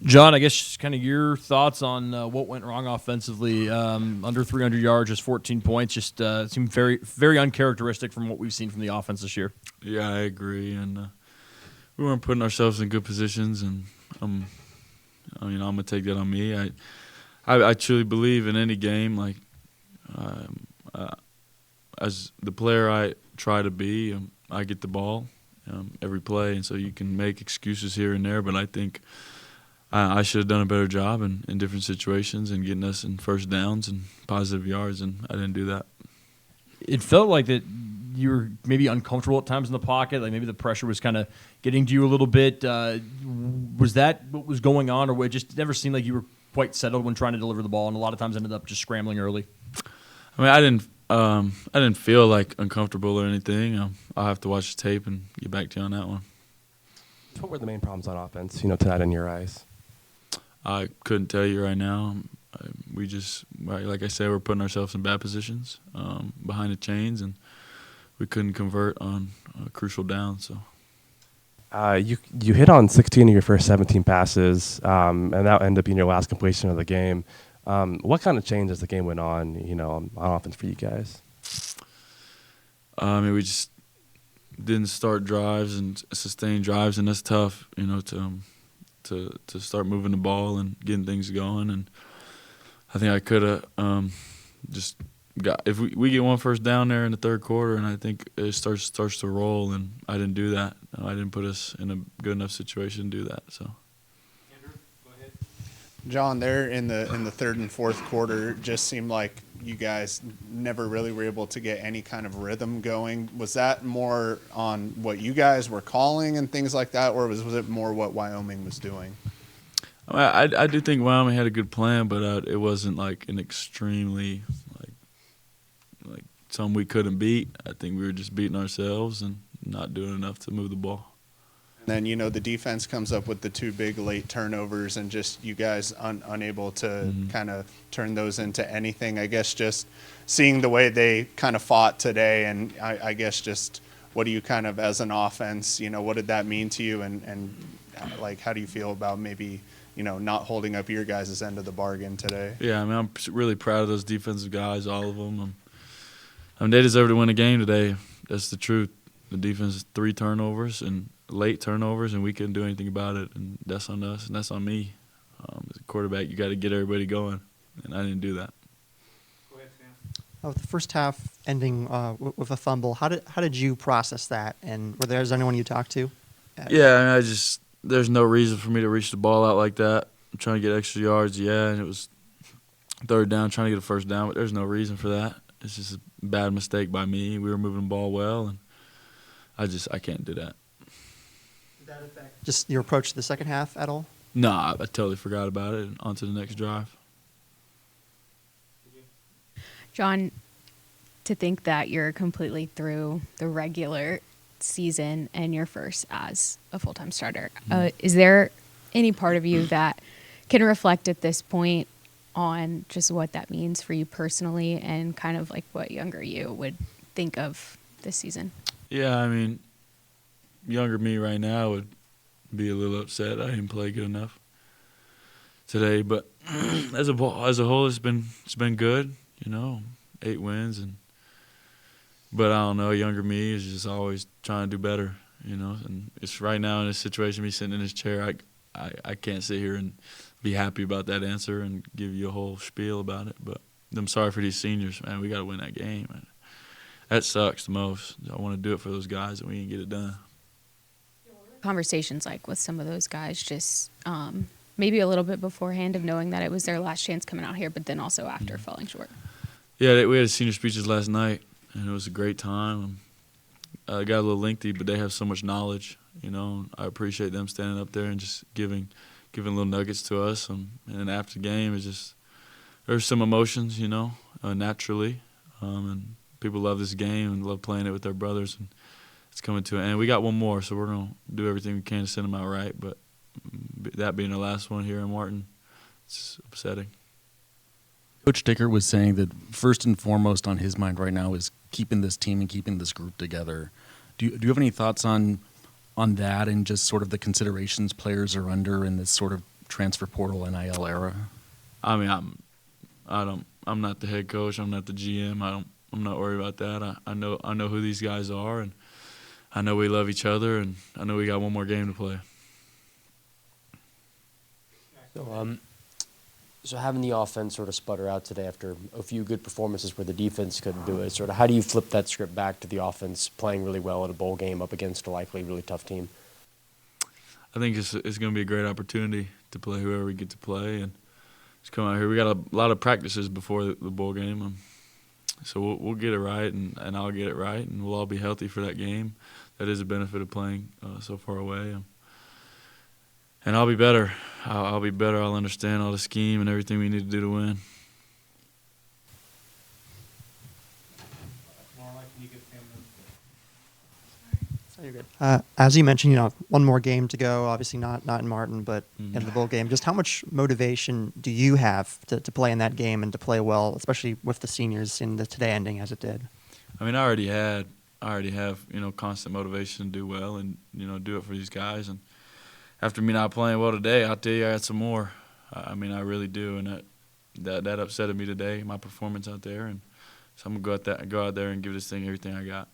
John, I guess kind of your thoughts on what went wrong offensively. Under 300 yards, just 14 points, just seemed very, very uncharacteristic from what we've seen from the offense this year. Yeah, I agree, and we weren't putting ourselves in good positions, and I'm gonna take that on me. I truly believe in any game, like as the player I try to be, I get the ball every play, and so you can make excuses here and there, but I think I should have done a better job in different situations and getting us in first downs and positive yards, and I didn't do that. It felt like that you were maybe uncomfortable at times in the pocket, like maybe the pressure was kind of getting to you a little bit. Was that what was going on, or it just never seemed like you were quite settled when trying to deliver the ball, and a lot of times ended up just scrambling early? I mean, I didn't feel like uncomfortable or anything. I'll have to watch the tape and get back to you on that one. What were the main problems on offense, tonight in your eyes? I couldn't tell you right now. We just, like I said, we're putting ourselves in bad positions behind the chains, and we couldn't convert on crucial downs. So, you hit on 16 of your first 17 passes, and that ended up being your last completion of the game. What kind of change as the game went on, on offense for you guys? We just didn't start drives and sustain drives, and that's tough, to start moving the ball and getting things going. And I think I could have just got, if we get one first down there in the third quarter, and I think it starts to roll, and I didn't do that. I didn't put us in a good enough situation to do that. So. John, there in the third and fourth quarter, just seemed like you guys never really were able to get any kind of rhythm going. Was that more on what you guys were calling and things like that, or was it more what Wyoming was doing? I do think Wyoming had a good plan, but it wasn't like an extremely like something we couldn't beat. I think we were just beating ourselves and not doing enough to move the ball. And then, the defense comes up with the two big late turnovers, and just you guys unable to kind of turn those into anything. I guess just seeing the way they kind of fought today, and I guess just what do you kind of, as an offense, what did that mean to you? And like, how do you feel about maybe, not holding up your guys' end of the bargain today? Yeah, I'm really proud of those defensive guys, all of them. They deserve to win a game today. That's the truth. The defense, 3 turnovers and late turnovers, and we couldn't do anything about it, and that's on us, and that's on me. As a quarterback, you got to get everybody going, and I didn't do that. Go ahead, Sam. The first half ending with a fumble, how did you process that, and is there anyone you talked to? Yeah, there's no reason for me to reach the ball out like that. I'm trying to get extra yards, and it was third down, trying to get a first down, but there's no reason for that. It's just a bad mistake by me. We were moving the ball well, and I can't do that. Did that affect just your approach to the second half at all? No, I totally forgot about it and on to the next drive. John, to think that you're completely through the regular season and you're first as a full-time starter, is there any part of you that can reflect at this point on just what that means for you personally and kind of like what younger you would think of this season? Yeah, younger me right now would be a little upset I didn't play good enough today, but as a whole, it's been good. 8 wins, but I don't know. Younger me is just always trying to do better. And it's right now in this situation, me sitting in this chair, I can't sit here and be happy about that answer and give you a whole spiel about it. But I'm sorry for these seniors, man. We got to win that game, man. That sucks the most. I want to do it for those guys, and we didn't get it done. Conversations like with some of those guys, just maybe a little bit beforehand of knowing that it was their last chance coming out here, but then also after falling short. Yeah, we had senior speeches last night, and it was a great time. It got a little lengthy, but they have so much knowledge. I appreciate them standing up there and just giving little nuggets to us. And then after the game, there's some emotions, naturally, and people love this game and love playing it with their brothers, and it's coming to an end. We got one more, so we're going to do everything we can to send them out right, but that being the last one here in Martin, it's upsetting. Coach Dicker was saying that first and foremost on his mind right now is keeping this team and keeping this group together. Do you have any thoughts on that and just sort of the considerations players are under in this sort of transfer portal NIL era? I mean, I'm not the head coach. I'm not the GM. I'm not worried about that. I know who these guys are, and I know we love each other, and I know we got one more game to play. So having the offense sort of sputter out today after a few good performances where the defense couldn't do it, sort of how do you flip that script back to the offense playing really well in a bowl game up against a likely really tough team? I think it's going to be a great opportunity to play whoever we get to play, and just come out here. We got a lot of practices before the bowl game, so we'll get it right, and I'll get it right, and we'll all be healthy for that game. That is a benefit of playing so far away. And I'll be better. I'll be better. I'll understand all the scheme and everything we need to do to win. So you're good. As you mentioned, one more game to go. Obviously not in Martin, but in the bowl game. Just how much motivation do you have to play in that game and to play well, especially with the seniors in the today ending as it did? I mean, I already have constant motivation to do well and do it for these guys. And after me not playing well today, I'll tell you I had some more. I mean, I really do, and that upsetted me today, my performance out there. And so I'm gonna go out there and give this thing everything I got.